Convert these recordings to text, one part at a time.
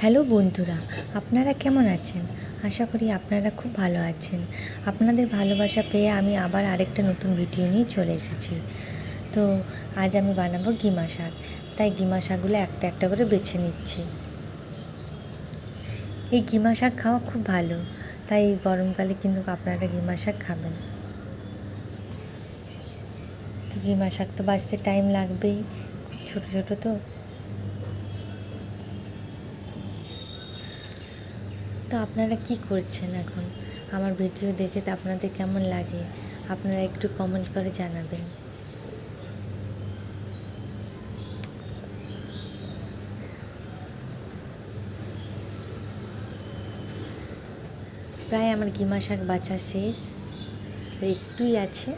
Hello বন্ধুরা, আপনারা কেমন আছেন? আশা করি আপনারা খুব ভালো আছেন। আপনাদের ভালোবাসা পেয়ে আমি আবার আরেকটা নতুন ভিডিও নিয়ে চলে এসেছি। তো আজ আমি বানাবো গিমা শাক। তাই গিমা শাকগুলো একটা একটা করে বেছে নিচ্ছি। এই গিমা শাক খাওয়া খুব ভালো, তাই এই গরমকালে কিন্তু আপনারা গিমা শাক খাবেন। তো গিমা শাক তো বাছতে টাইম লাগবেই, খুব ছোটো ছোটো তো। তো আপনারা কি করছেন এখন? আমার ভিডিও দেখে তো আপনাদের কেমন লাগে আপনারা একটু কমেন্ট করে জানাবেন। প্রায় আমার গিমা শাক বাছা শেষ, একটুই আছে।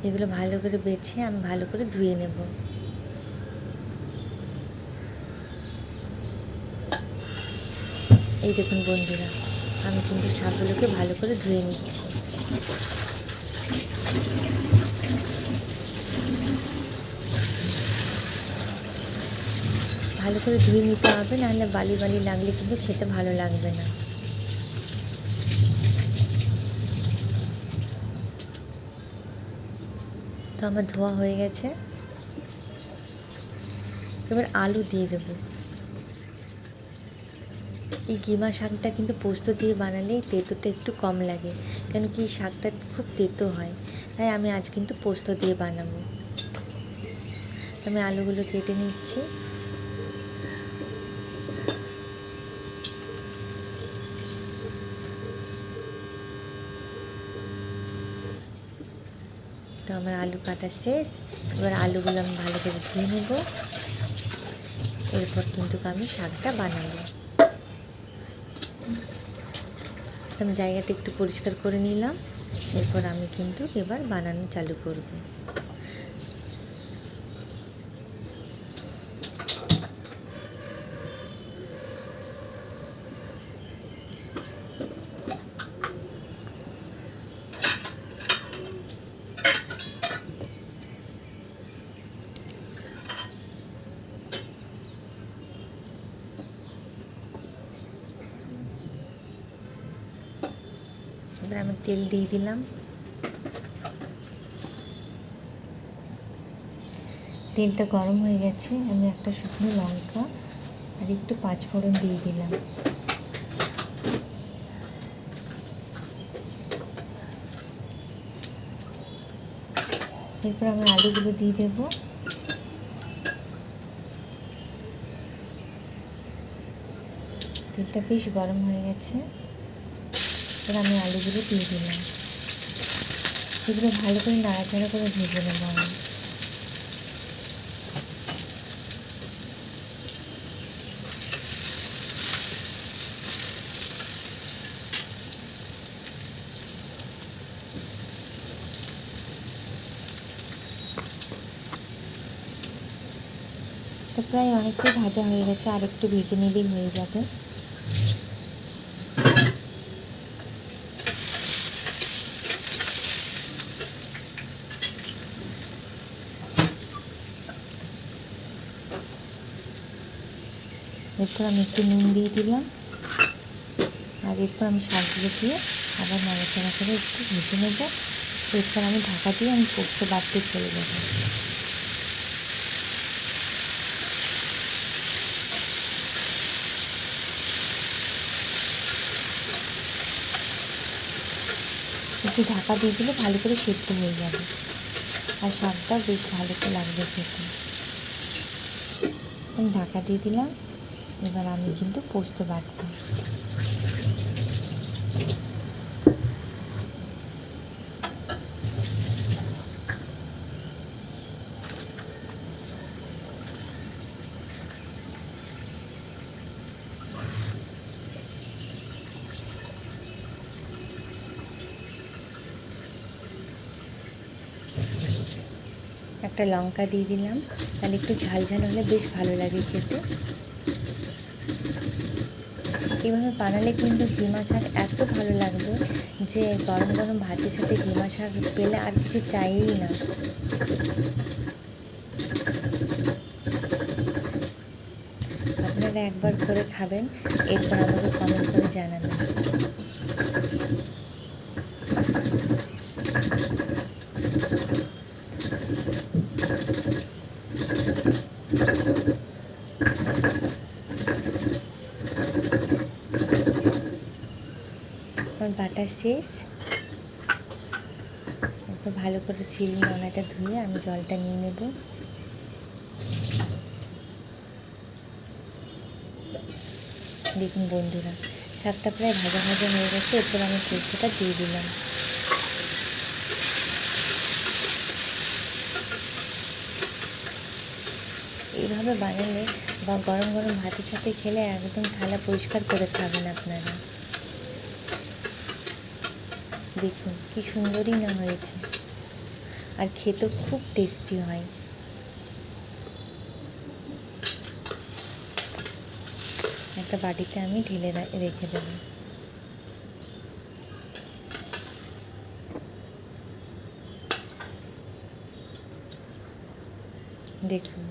এগুলো ভালো করে বেছে আমি ভালো করে ধুয়ে নেব। এই দেখুন বন্ধুরা, আমি কিন্তু শাকগুলোকে ভালো করে ধুয়ে নিচ্ছি। ভালো করে ধুয়ে নিতে হবে, নাহলে বালি বালি লাগলে কিন্তু খেতে ভালো লাগবে না। তো আমার ধোয়া হয়ে গেছে, এবার আলু দিয়ে দেবো। এই গিমা শাকটা কিন্তু পোস্ত দিয়ে বানালেই তেঁতোটা একটু কম লাগে, কেন কি শাকটা খুব তেঁতো হয়। তাই আমি আজ কিন্তু পোস্ত দিয়ে বানাবো। আমি আলুগুলো কেটে নিচ্ছি। তো আমার আলু কাটা শেষ, এবার আলুগুলো আমি ভালো করে ধুয়ে নেব। এরপর কিন্তু আমি শাকটা বানাবো। আমি জায়গাটা একটু পরিষ্কার করে নিলাম। এরপর আমি কিন্তু এবার বানানো চালু করব। এবার আমি তেল দিয়ে দিলাম। তেলটা গরম হয়ে গেছে, আমি একটা শুকনো লঙ্কা আর একটু পাঁচফোড়ন দিয়ে দিলাম। এরপর আমি আলুগুলো দিয়ে দেব। তেলটা বেশ গরম হয়ে গেছে, এবার আমি আলুগুলো দিয়ে দিলাম। এগুলো ভালো করে নাড়াচাড়া করে ভেজে নেব আমি। তো প্রায় অনেকটাই ভাজা হয়ে গেছে, আর একটু ভেজে নিলেই হয়ে যাবে। এরপর আমি একটু নুন দিয়ে দিলাম, আর এরপর আমি শাকগুলো দিয়ে আবার নাড়াচাড়া করে একটু ভেজে নেব। এরপর আমি ঢাকা দিয়ে আমি পোস্ত বাটতে চলে যাব। একটু ঢাকা দিয়ে দিলে ভালো করে সেদ্ধ হয়ে যাবে, আর শাকটাও বেশ ভালো করে লাগবে খেতে। আমি ঢাকা দিয়ে দিলাম। এবার আমি কিন্তু পোস্ত বাটবো। একটা লঙ্কা দিয়ে দিলাম, তাহলে একটু ঝাল ঝাল হলে বেশ ভালো লাগে খেতে। এইভাবে বানালে কিন্তু গিমা শাক এত ভালো লাগবে যে গরম গরম ভাতের সাথে গিমা শাক পেলে আর কিছু চাইই না। আপনারা একবার করে খাবেন, এরপর আমাকে কমেন্ট করে জানাবেন। আমার বাটা শেষ। এরপর ভালো করে শিল নোড়াটা ধুয়ে আমি জলটা নিয়ে নেব। দেখুন বন্ধুরা, শাকটা প্রায় ভাজা ভাজা হয়ে গেছে। এরপর আমি পোস্তটা দিয়ে দিলাম। এইভাবে বানালে বা গরম গরম ভাতের সাথে খেলে একদম থালা পরিষ্কার করে খাবেন আপনারা। দেখুন কি সুন্দরই না হয়েছে, আর খেতেও খুব টেস্টি হয়। একটা বাটিতে আমি ঢেলে রেখে দেব। দেখুন